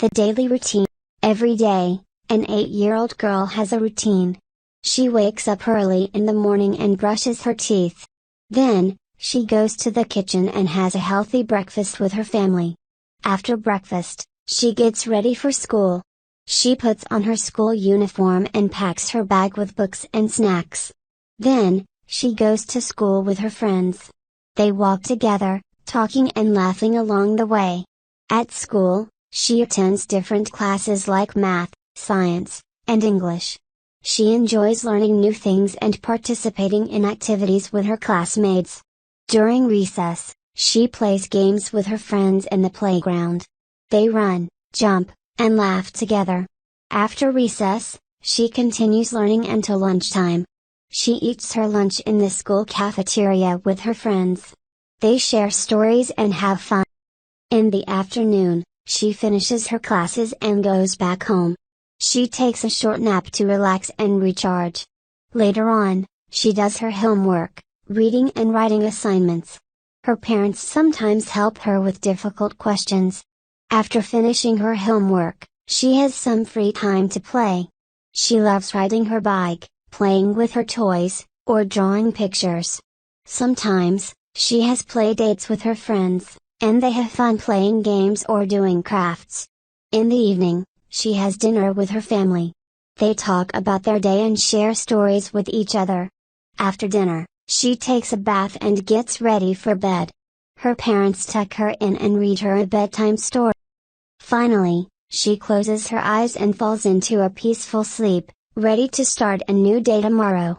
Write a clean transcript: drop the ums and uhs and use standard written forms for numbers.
The daily routine. Every day, an 8-year-old girl has a routine. She wakes up early in the morning and brushes her teeth. Then, she goes to the kitchen and has a healthy breakfast with her family. After breakfast, she gets ready for school. She puts on her school uniform and packs her bag with books and snacks. Then, she goes to school with her friends. They walk together, talking and laughing along the way. At school, she attends different classes like math, science, and English. She enjoys learning new things and participating in activities with her classmates. During recess, she plays games with her friends in the playground. They run, jump, and laugh together. After recess, she continues learning until lunchtime. She eats her lunch in the school cafeteria with her friends. They share stories and have fun. In the afternoon, she finishes her classes and goes back home. She takes a short nap to relax and recharge. Later on, she does her homework, reading and writing assignments. Her parents sometimes help her with difficult questions. After finishing her homework, she has some free time to play. She loves riding her bike, playing with her toys, or drawing pictures. Sometimes, she has play dates with her friends, and they have fun playing games or doing crafts. In the evening, she has dinner with her family. They talk about their day and share stories with each other. After dinner, she takes a bath and gets ready for bed. Her parents tuck her in and read her a bedtime story. Finally, she closes her eyes and falls into a peaceful sleep, ready to start a new day tomorrow.